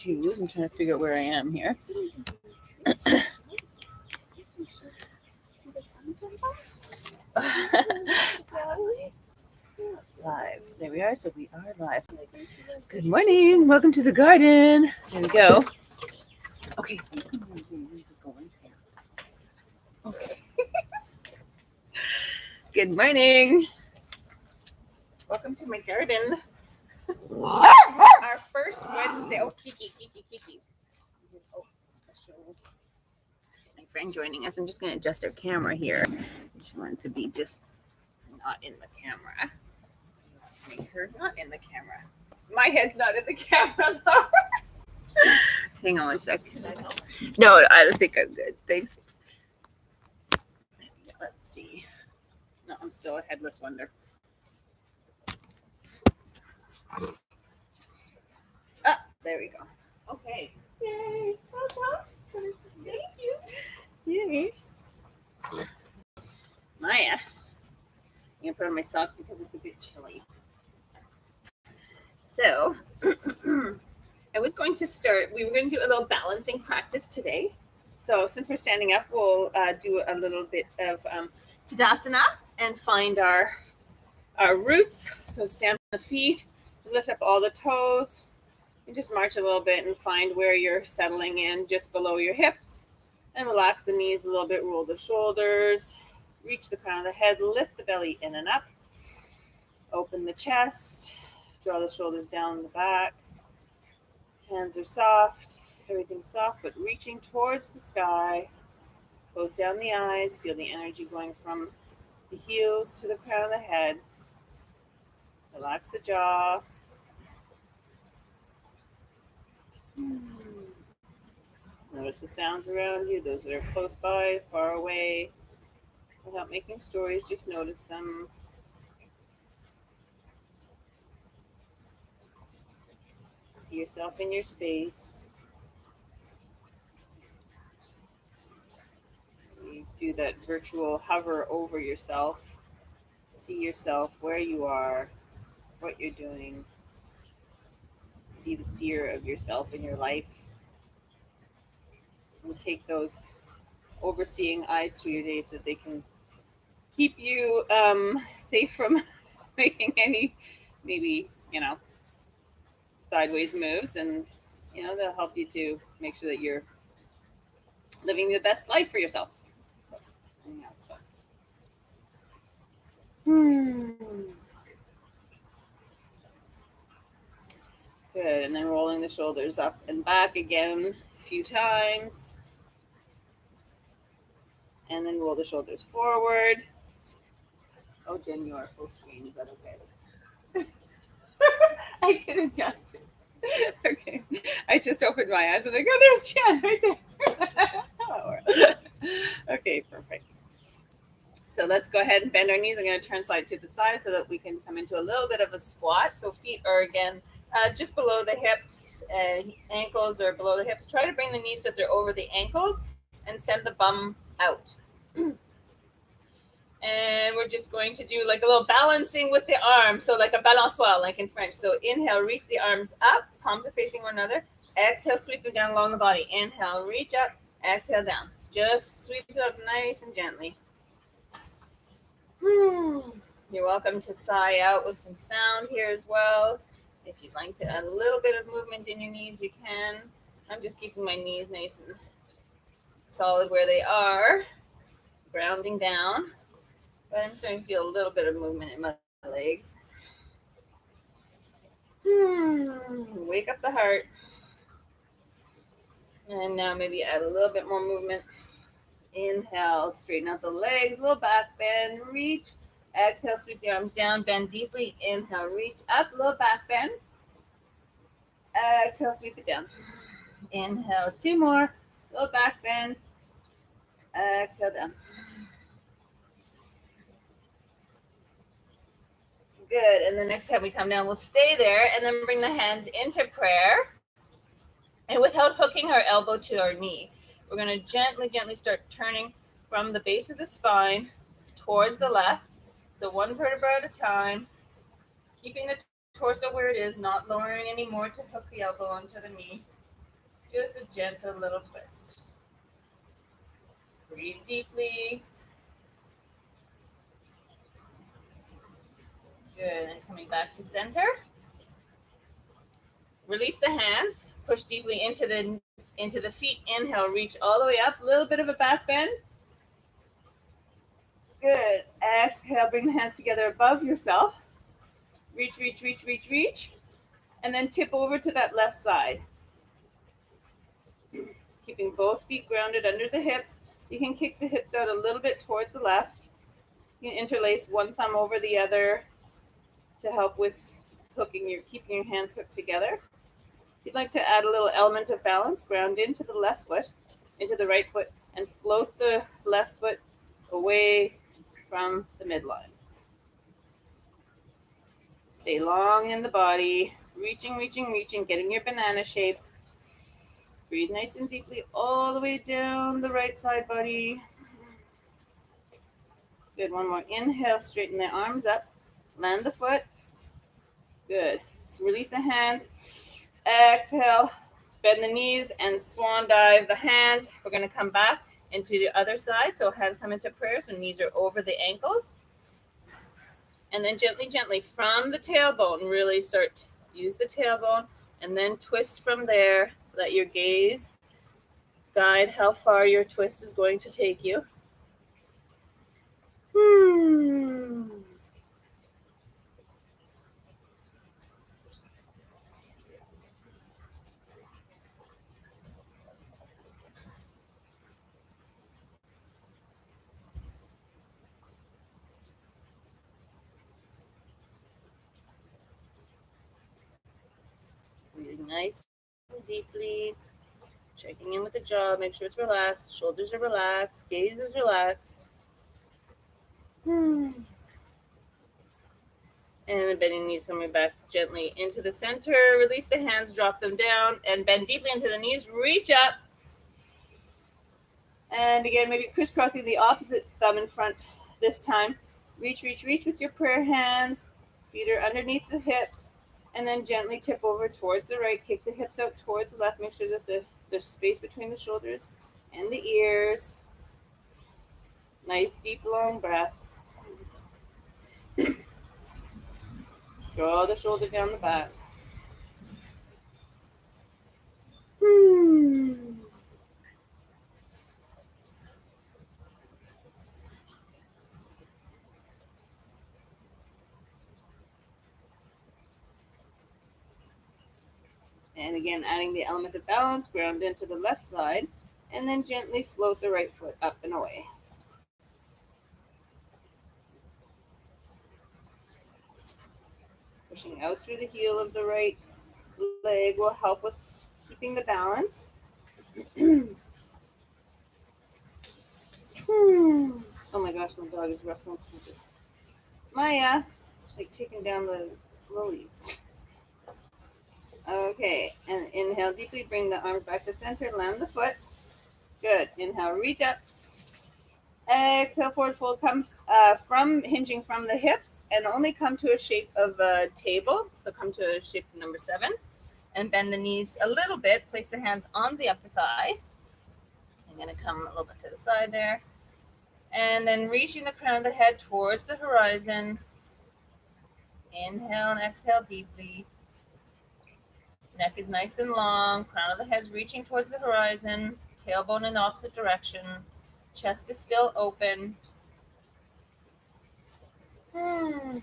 shoes. I'm trying to figure out where I am here. Live. There we are. So we are live. Good morning. Welcome to the garden. There we go. Okay, so you can go in here. Okay. Good morning. Welcome to my garden. Our first Wednesday. Oh, Kiki. Oh, special. My friend joining us. I'm just going to adjust our camera here. She wanted to be just not in the camera. So make her not in the camera. My head's not in the camera though. Hang on one sec. No, I think I'm good. Thanks. Let's see. No, I'm still a headless wonder. Ah, there we go. Okay. Yay. Welcome. Thank you. Yay. Maya. I'm going to put on my socks because it's a bit chilly. So, I was going to start, we were going to do a little balancing practice today. So since we're standing up, we'll do a little bit of Tadasana and find our roots. So stand on the feet, lift up all the toes, and just march a little bit and find where you're settling in just below your hips. And relax the knees a little bit, roll the shoulders, reach the crown of the head, lift the belly in and up, open the chest, draw the shoulders down the back. Hands are soft, everything's soft, but reaching towards the sky. Close down the eyes, feel the energy going from the heels to the crown of the head. Relax the jaw. Notice the sounds around you, those that are close by, far away. Without making stories, just notice them. See yourself in your space. You do that virtual hover over yourself. See yourself where you are, what you're doing. Be the seer of yourself in your life. And take those overseeing eyes through your day so that they can keep you safe from making any, maybe, sideways moves. And, they'll help you to make sure that you're living the best life for yourself. So, yeah, it's fun. Good, and then rolling the shoulders up and back again a few times. And then roll the shoulders forward. Oh, Jen, you are full screen. Is that okay? I can adjust it. Okay. I just opened my eyes and I go, there's Jen right there. Okay, perfect. So let's go ahead and bend our knees. I'm going to turn slightly to the side so that we can come into a little bit of a squat. So feet are again just below the hips, and ankles are below the hips. Try to bring the knees so that they're over the ankles and send the bum out. And we're just going to do like a little balancing with the arms. So like a balançoire, like in French. So inhale, reach the arms up. Palms are facing one another. Exhale, sweep them down along the body. Inhale, reach up. Exhale, down. Just sweep it up nice and gently. You're welcome to sigh out with some sound here as well. If you'd like to add a little bit of movement in your knees, you can. I'm just keeping my knees nice and solid where they are. Grounding down. But I'm starting to feel a little bit of movement in my legs. Wake up the heart. And now maybe add a little bit more movement. Inhale, straighten out the legs, little back bend, reach. Exhale, sweep the arms down, bend deeply. Inhale, reach up, little back bend. Exhale, sweep it down. Inhale, two more, little back bend. Exhale, down. Good. And the next time we come down, we'll stay there and then bring the hands into prayer. And without hooking our elbow to our knee, we're going to gently, gently start turning from the base of the spine towards the left. So one vertebra at a time, keeping the torso where it is, not lowering anymore to hook the elbow onto the knee. Just a gentle little twist. Breathe deeply. Good. And coming back to center. Release the hands. Push deeply into the feet. Inhale, reach all the way up. A little bit of a back bend. Good. Exhale, bring the hands together above yourself. Reach, reach, reach, reach, reach. And then tip over to that left side. Keeping both feet grounded under the hips. You can kick the hips out a little bit towards the left. You can interlace one thumb over the other to help with keeping your hands hooked together. If you'd like to add a little element of balance, ground into the left foot, into the right foot, and float the left foot away from the midline. Stay long in the body, reaching, reaching, reaching, getting your banana shape. Breathe nice and deeply all the way down the right side body. Good, one more. Inhale, straighten the arms up. Land the foot. Good. So release the hands. Exhale, bend the knees and swan dive the hands. We're going to come back into the other side. So hands come into prayer. So knees are over the ankles. And then gently, gently from the tailbone, really use the tailbone and then twist from there. Let your gaze guide how far your twist is going to take you. Breathing nice and deeply. Checking in with the jaw, make sure it's relaxed. Shoulders are relaxed. Gaze is relaxed. And the bending knees coming back gently into the center. Release the hands, drop them down, and bend deeply into the knees. Reach up. And again, maybe crisscrossing the opposite thumb in front this time. Reach, reach, reach with your prayer hands. Feet are underneath the hips. And then gently tip over towards the right. Kick the hips out towards the left. Make sure that there's space between the shoulders and the ears. Nice, deep, long breath. Draw the shoulder down the back. And again, adding the element of balance, ground into the left side, and then gently float the right foot up and away. Pushing out through the heel of the right leg will help with keeping the balance. Oh my gosh, my dog is wrestling. Maya, she's like taking down the lilies. Okay, and inhale deeply, bring the arms back to center, land the foot. Good. Inhale, reach up. Exhale, forward fold, come from hinging from the hips and only come to a shape of a table. So come to a shape number 7 and bend the knees a little bit. Place the hands on the upper thighs. I'm going to come a little bit to the side there. And then reaching the crown of the head towards the horizon. Inhale and exhale deeply. Neck is nice and long. Crown of the head is reaching towards the horizon. Tailbone in the opposite direction. Chest is still open. Good.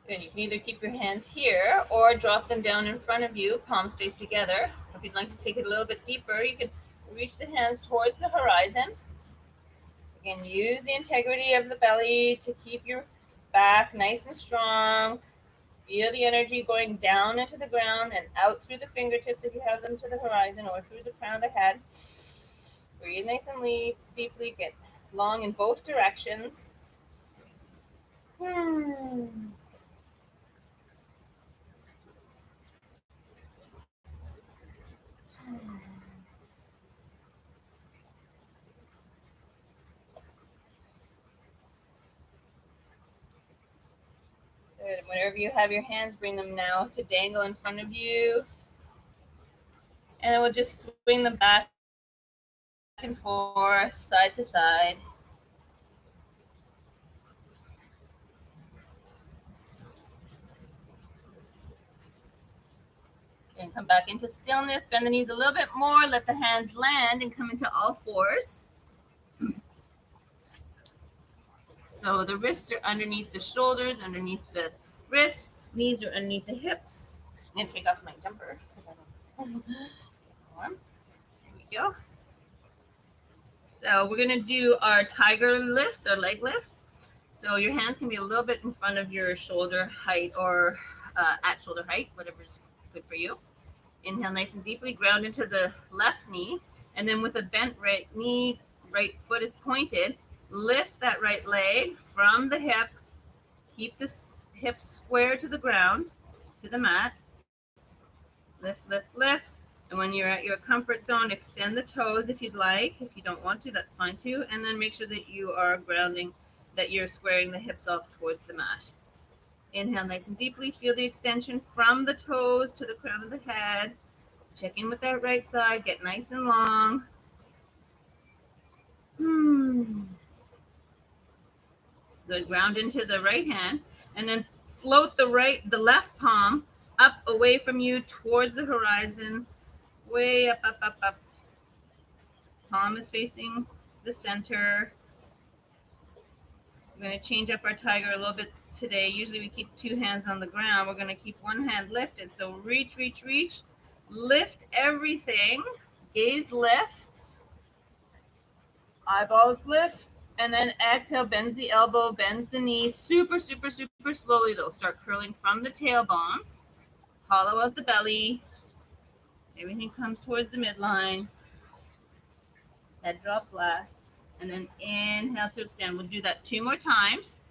You can either keep your hands here or drop them down in front of you, palms face together. If you'd like to take it a little bit deeper, you can reach the hands towards the horizon. Again, use the integrity of the belly to keep your back nice and strong. Feel the energy going down into the ground and out through the fingertips if you have them to the horizon or through the crown of the head. Breathe nice and deeply. Get long in both directions. Good. Wherever you have your hands, bring them now to dangle in front of you. And then we'll just swing them back and forth, side to side. And come back into stillness. Bend the knees a little bit more. Let the hands land and come into all fours. So the wrists are underneath the shoulders, underneath the wrists. Knees are underneath the hips. I'm going to take off my jumper. There we go. So we're going to do our tiger lifts, our leg lifts. So your hands can be a little bit in front of your shoulder height or at shoulder height, whatever's good for you. Inhale nice and deeply, ground into the left knee. And then with a bent right knee, right foot is pointed, lift that right leg from the hip. Keep the hips square to the ground, to the mat. Lift, lift, lift. And when you're at your comfort zone, extend the toes if you'd like. If you don't want to, that's fine too. And then make sure that you are grounding, that you're squaring the hips off towards the mat. Inhale nice and deeply. Feel the extension from the toes to the crown of the head. Check in with that right side. Get nice and long. Good. Ground into the right hand. And then float the left palm up away from you towards the horizon. Way up, up, up, up. Palm is facing the center. We're going to change up our tiger a little bit today. Usually we keep two hands on the ground. We're going to keep one hand lifted. So reach, reach, reach. Lift everything. Gaze lifts. Eyeballs lift. And then exhale, bends the elbow, bends the knee. Super, super, super slowly though. Start curling from the tailbone. Hollow out the belly. Everything comes towards the midline. Head drops last. And then inhale to extend. We'll do that 2 more times.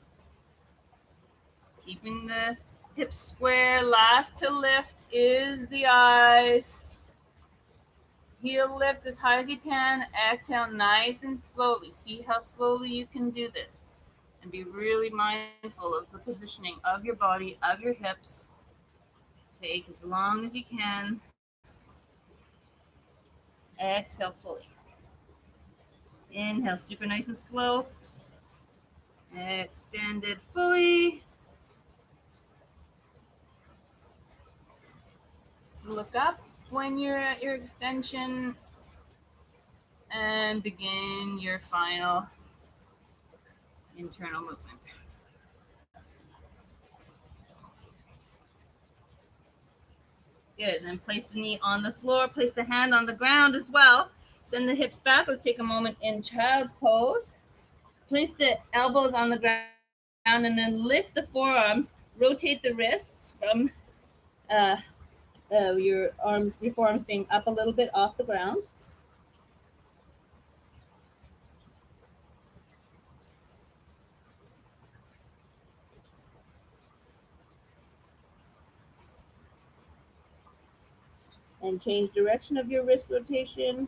Keeping the hips square. Last to lift is the eyes. Heel lifts as high as you can. Exhale nice and slowly. See how slowly you can do this. And be really mindful of the positioning of your body, of your hips. Take as long as you can. Exhale fully. Inhale, super nice and slow. Extended fully. Look up when you're at your extension and begin your final internal movement. Good. And then place the knee on the floor, place the hand on the ground as well. Send the hips back. Let's take a moment in child's pose. Place the elbows on the ground and then lift the forearms. Rotate the wrists from your forearms being up a little bit off the ground. And change direction of your wrist rotation.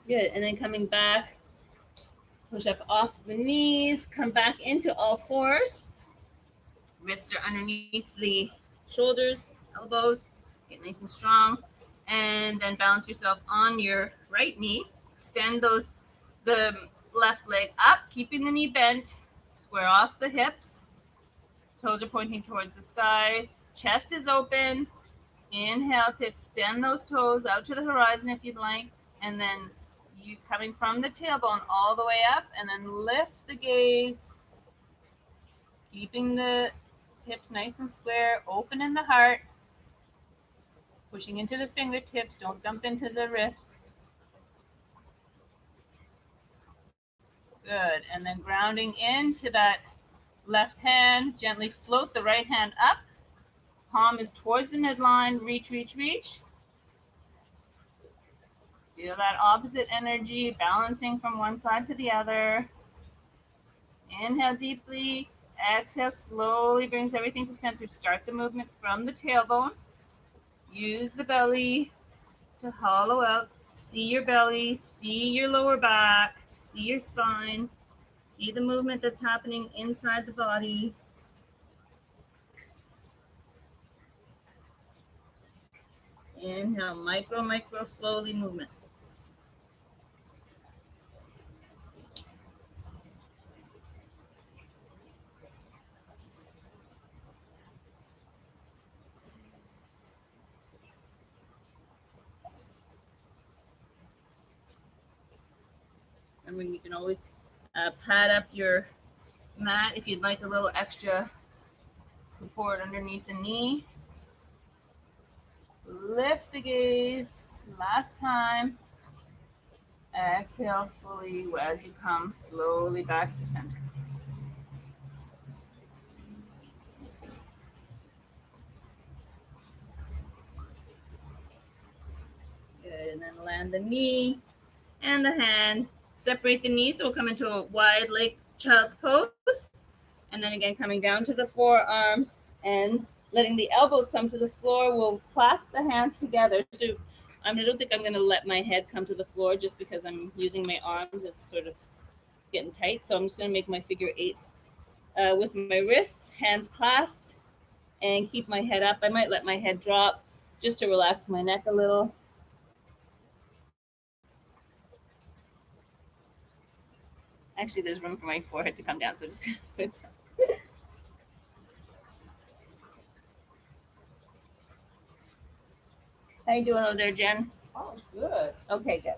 Good. And then coming back, push up off the knees, come back into all fours. Wrists are underneath the shoulders, elbows. Get nice and strong. And then balance yourself on your right knee. Extend the left leg up, keeping the knee bent. Square off the hips. Toes are pointing towards the sky. Chest is open. Inhale to extend those toes out to the horizon if you'd like. And then you coming from the tailbone all the way up, and then lift the gaze. Keeping the hips nice and square. Open in the heart. Pushing into the fingertips. Don't dump into the wrists. Good. And then grounding into that left hand. Gently float the right hand up. Palm is towards the midline. Reach, reach, reach. Feel that opposite energy balancing from one side to the other. Inhale deeply. Exhale slowly. Brings everything to center. Start the movement from the tailbone. Use the belly to hollow out. See your belly. See your lower back. See your spine. See the movement that's happening inside the body. Inhale, micro, slowly movement. And you can always pad up your mat if you'd like a little extra support underneath the knee. Lift the gaze. Last time. Exhale fully as you come slowly back to center. Good, and then land the knee and the hand. Separate the knees, so we'll come into a wide leg child's pose. And then again, coming down to the forearms and letting the elbows come to the floor. We'll clasp the hands together. So I don't think I'm going to let my head come to the floor just because I'm using my arms. It's sort of getting tight. So I'm just going to make my figure eights with my wrists, hands clasped, and keep my head up. I might let my head drop just to relax my neck a little. Actually, there's room for my forehead to come down, so I'm just going to put it down. How you doing over there, Jen? Oh, good. Okay, good.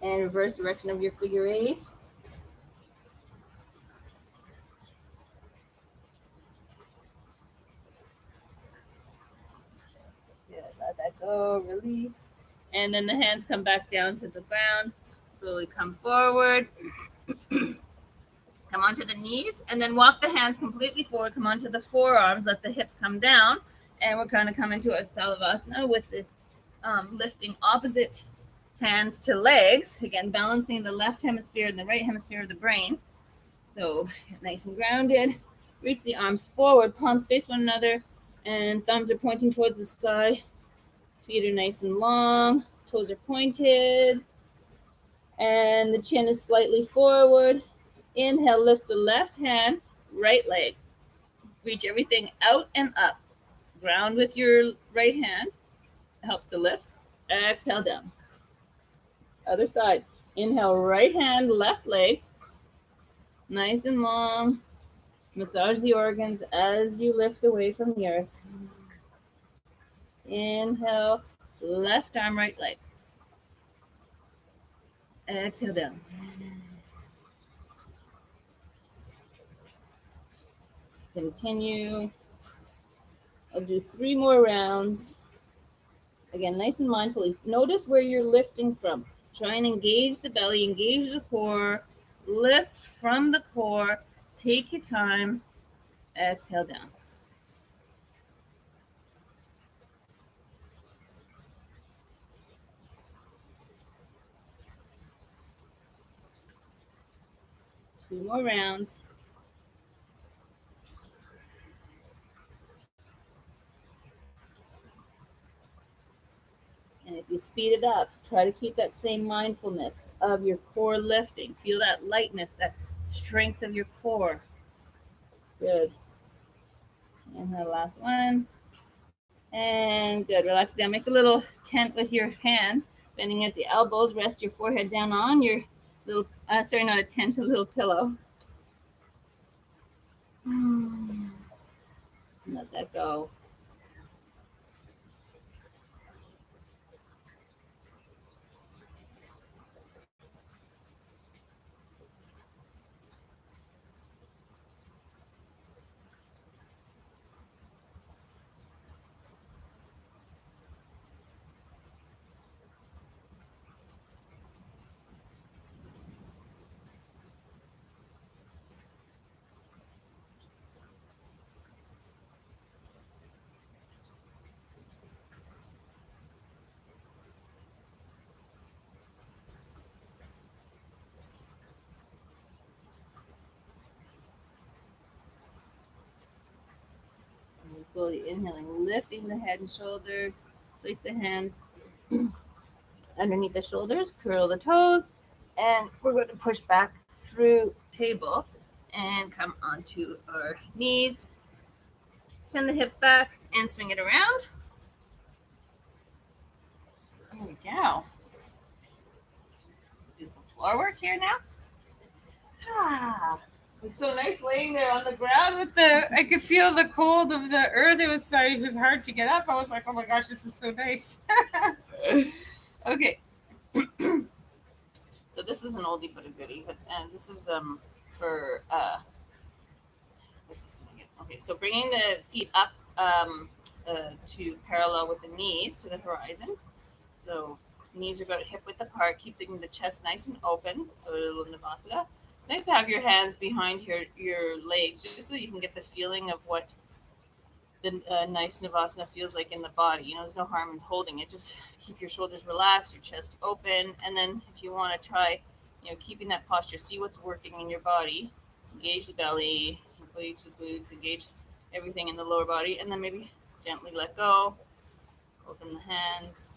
And reverse direction of your figure eight. Good, let that go, release. And then the hands come back down to the ground. Slowly come forward. Come onto the knees, and then walk the hands completely forward. Come onto the forearms, let the hips come down. And we're going to come into a Salavasana with the lifting opposite hands to legs. Again, balancing the left hemisphere and the right hemisphere of the brain. So nice and grounded. Reach the arms forward, palms face one another, and thumbs are pointing towards the sky. Feet are nice and long, toes are pointed, and the chin is slightly forward. Inhale, lifts the left hand, right leg. Reach everything out and up. Ground with your right hand. Helps to lift. Exhale down. Other side. Inhale, right hand, left leg. Nice and long. Massage the organs as you lift away from the earth. Inhale, left arm, right leg. Exhale down. Continue. I'll do 3 more rounds. Again, nice and mindfully. Notice where you're lifting from. Try and engage the belly, engage the core. Lift from the core. Take your time. Exhale down. Two more rounds. And if you speed it up, try to keep that same mindfulness of your core lifting. Feel that lightness, that strength of your core. Good. And the last one. And good. Relax down. Make a little tent with your hands, bending at the elbows. Rest your forehead down on your little, sorry, not a tent, a little pillow. Let that go. Slowly inhaling, lifting the head and shoulders. Place the hands underneath the shoulders, curl the toes, and we're going to push back through table and come onto our knees. Send the hips back and swing it around. There we go. Do some floor work here now. It was so nice laying there on the ground with I could feel the cold of the earth. It was hard to get up. I was like, oh my gosh, this is so nice. Okay. So this is an oldie but a goodie, and this is for this is okay. So bringing the feet up to parallel with the knees to the horizon. So knees are about hip width apart, keeping the chest nice and open. So a little Navasana. It's nice to have your hands behind your legs, just so that you can get the feeling of what the nice Navasana feels like in the body. You know, there's no harm in holding it. Just keep your shoulders relaxed, your chest open, and then if you want to try, keeping that posture, see what's working in your body. Engage the belly, engage the glutes, engage everything in the lower body, and then maybe gently let go. Open the hands.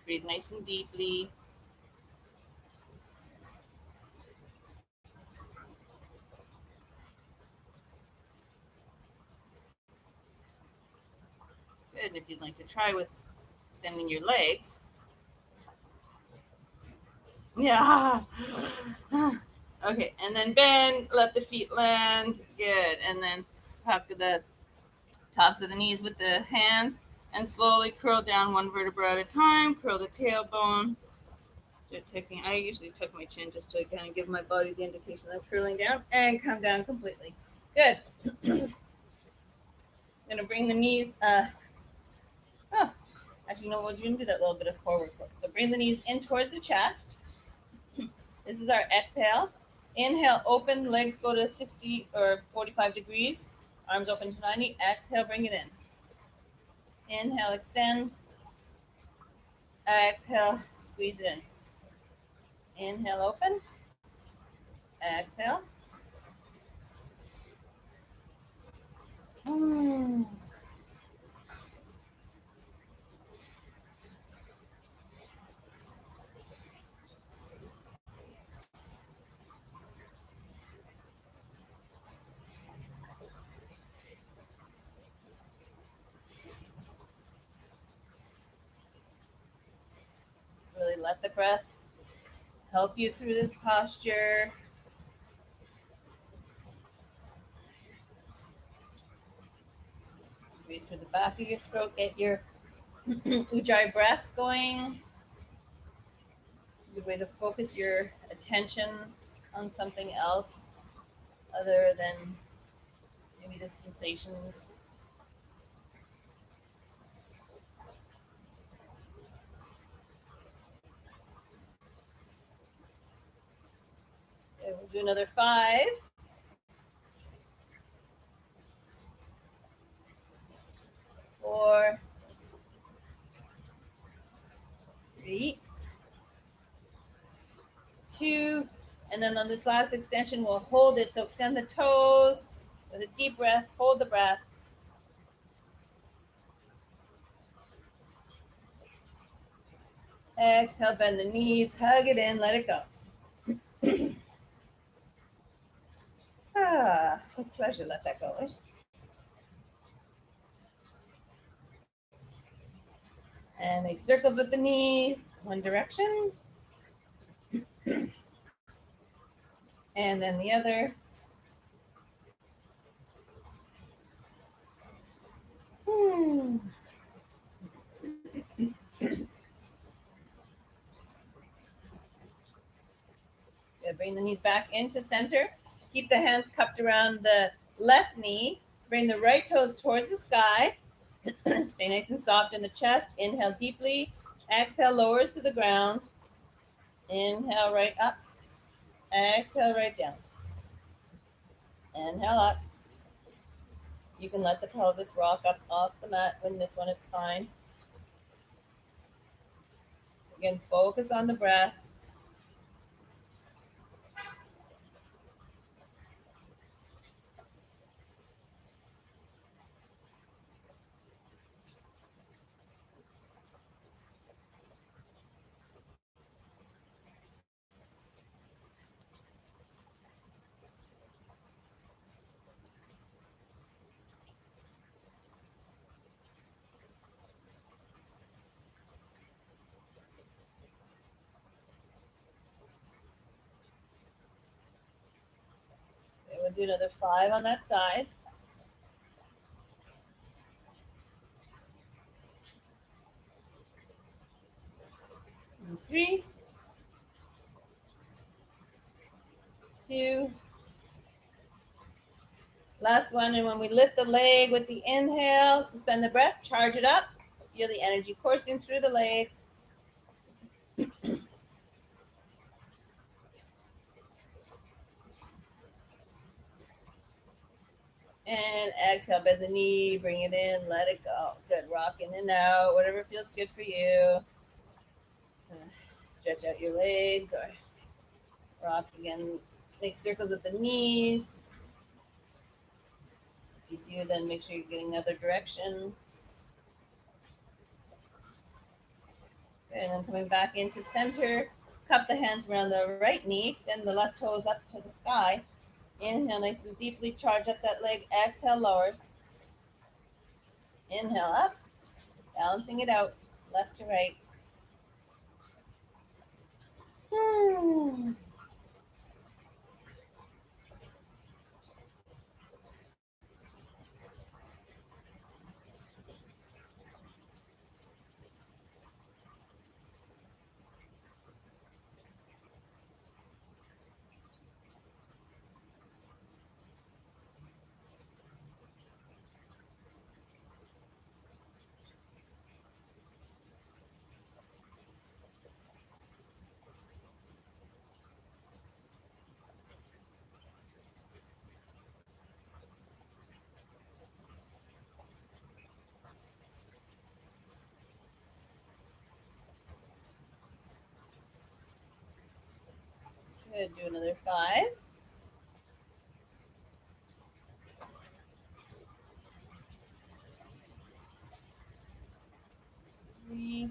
Breathe nice and deeply. Good. And if you'd like to try with extending your legs. Yeah. Okay. And then bend, let the feet land. Good. And then back to the tops of the knees with the hands and slowly curl down one vertebra at a time. Curl the tailbone. Start tucking. I usually tuck my chin just to kind of give my body the indication I'm curling down and come down completely. Good. I'm going to bring the knees. Actually, no, we're going to do that little bit of forward foot. So bring the knees in towards the chest. This is our exhale. Inhale, open, legs go to 60 or 45 degrees. Arms open to 90. Exhale, bring it in. Inhale, extend. Exhale, squeeze it in. Inhale, open. Exhale. Really let the breath help you through this posture. Breathe through the back of your throat. Get your Ujjayi breath going. It's a good way to focus your attention on something else other than maybe the sensations. Okay, we'll do another 5. 4, 3, 2, and then on this last extension, we'll hold it. So extend the toes with a deep breath, hold the breath. Exhale, bend the knees, hug it in, let it go. With pleasure, let that go. And make circles with the knees, one direction. And then the other. Bring the knees back into center. Keep the hands cupped around the left knee. Bring the right toes towards the sky. Stay nice and soft in the chest. Inhale deeply. Exhale, lowers to the ground. Inhale, right up. Exhale, right down. Inhale up. You can let the pelvis rock up off the mat. When this one, it's fine. Again, focus on the breath. do another 5 on that side. And 3, 2. Last one. And when we lift the leg with the inhale, suspend the breath, charge it up. Feel the energy coursing through the leg. And exhale, bend the knee, bring it in, let it go. Good, rock in and out, whatever feels good for you. Stretch out your legs or rock again. Make circles with the knees. If you do, then make sure you're getting the other direction. Good, and then coming back into center, cup the hands around the right knee, extend the left toes up to the sky. Inhale nice and deeply, charge up that leg. Exhale, lowers. Inhale up, balancing it out, left to right. Good, do another 5. 3,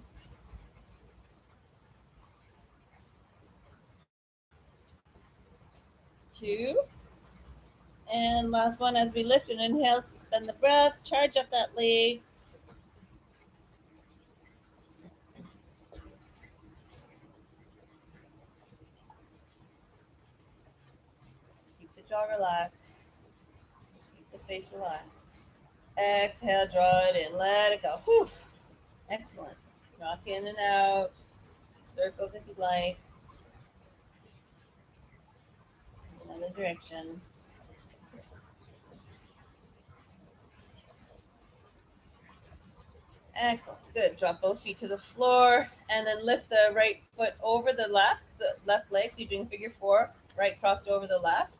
2. And last one, as we lift and inhale, suspend the breath, charge up that leg. Keep the jaw relaxed. Keep the face relaxed. Exhale, draw it in, let it go. Whew. Excellent. Rock in and out. Circles if you'd like. Another direction. Excellent. Good. Drop both feet to the floor and then lift the right foot over the left, so left leg. So you're doing figure 4, right crossed over the left.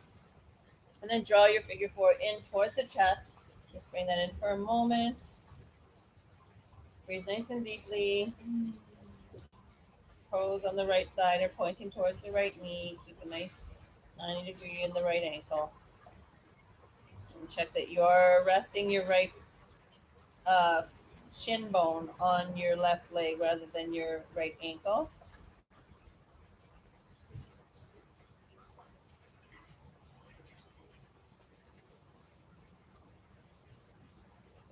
And then draw your figure 4 in towards the chest. Just bring that in for a moment. Breathe nice and deeply. Toes on the right side are pointing towards the right knee. Keep a nice 90 degree in the right ankle. And check that you're resting your right shin bone on your left leg rather than your right ankle.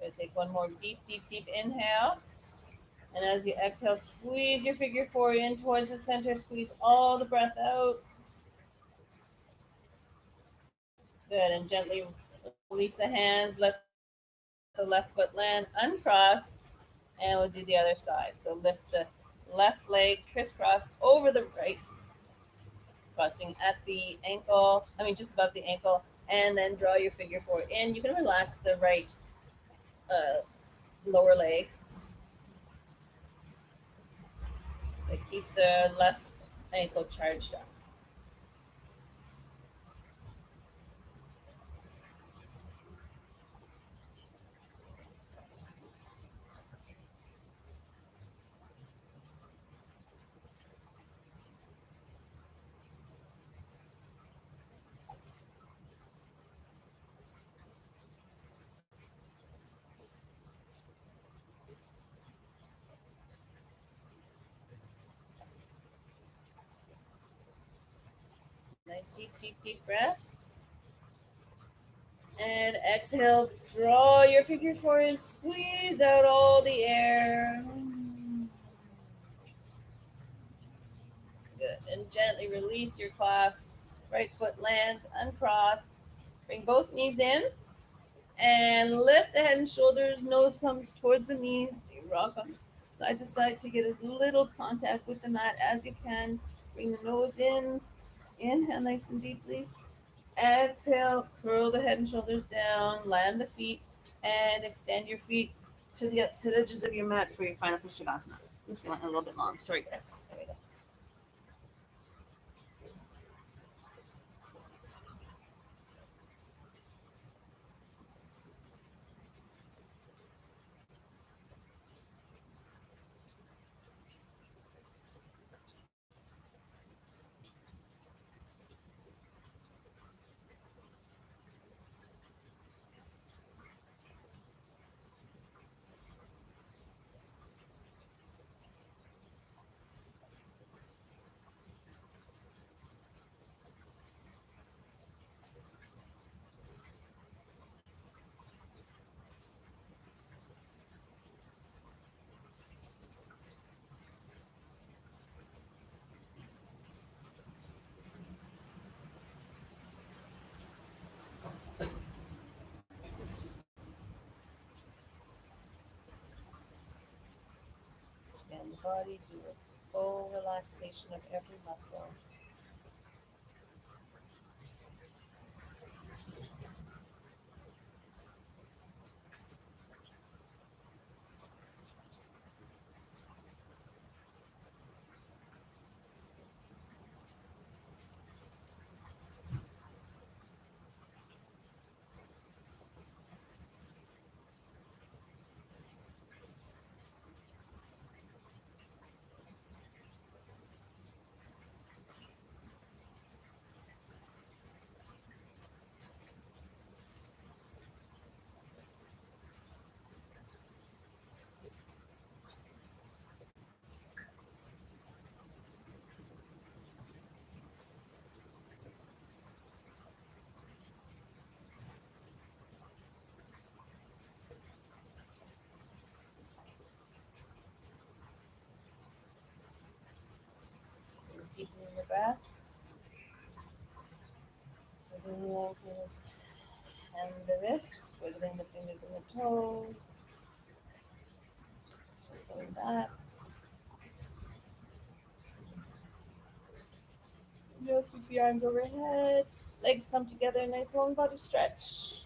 Good. Take one more deep inhale. And as you exhale, squeeze your figure 4 in towards the center. Squeeze all the breath out. Good. And gently release the hands. Let the left foot land. Uncross. And we'll do the other side. So lift the left leg, crisscross over the right. Crossing at the ankle. Just above the ankle. And then draw your figure 4 in. You can relax the right lower leg. But keep the left ankle charged up. Nice deep breath. And exhale, draw your figure 4 in, squeeze out all the air. Good. And gently release your clasp. Right foot lands, uncrossed. Bring both knees in and lift the head and shoulders, nose comes towards the knees. You rock them side to side to get as little contact with the mat as you can. Bring the nose in, inhale nice and deeply. Exhale, curl the head and shoulders down, land the feet, and extend your feet to the outside edges of your mat for your final Shavasana. Oops, I went a little bit long. Sorry, guys. There we go. Expand the body, do a full relaxation of every muscle. Deepening the breath. Wiggling the ankles and the wrists, wiggling the fingers and the toes. Wiggling that. Just sweep the arms overhead. Legs come together, nice long body stretch.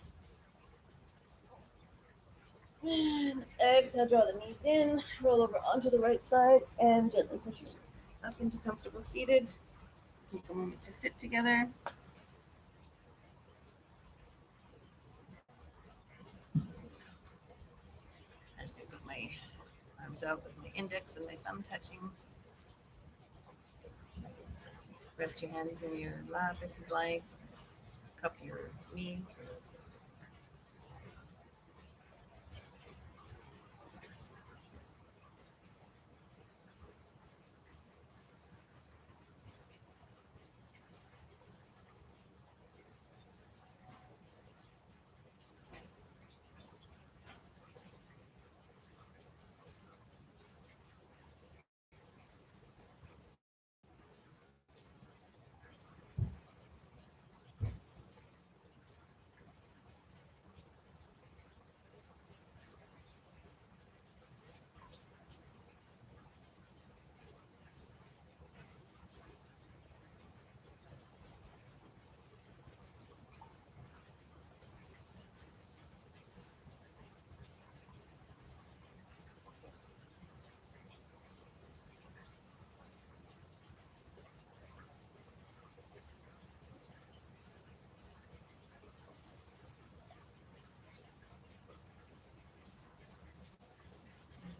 And exhale, draw the knees in, roll over onto the right side, and gently push you up into comfortable seated. Take a moment to sit together. I just going to put my arms out with my index and my thumb touching. Rest your hands in your lap if you'd like. Cup your knees.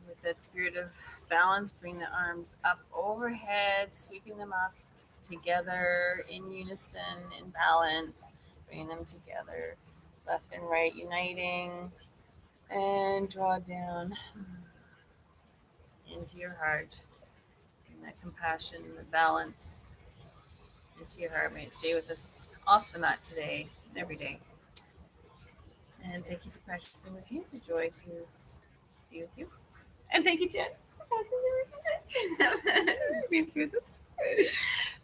With that spirit of balance, bring the arms up overhead, sweeping them up together in unison, in balance. Bring them together, left and right uniting, and draw down into your heart. Bring that compassion, the balance into your heart. May it stay with us off the mat today and every day. And thank you for practicing with me. It's a joy to be with you. And thank you, Jen, for practicing with us.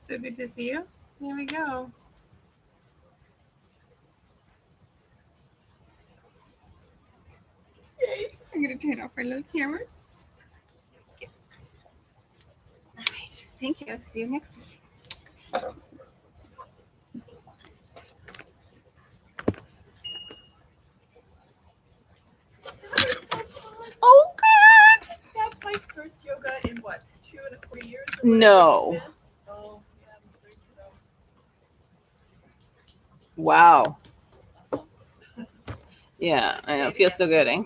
So good to see you. Here we go. I'm going to turn off our little camera. All right. Thank you. See you next week. Oh, good. That's my first yoga in what, 2.25 years? No. Oh, yeah, I'm afraid so. Wow. Yeah, I know. It feels so good, eh?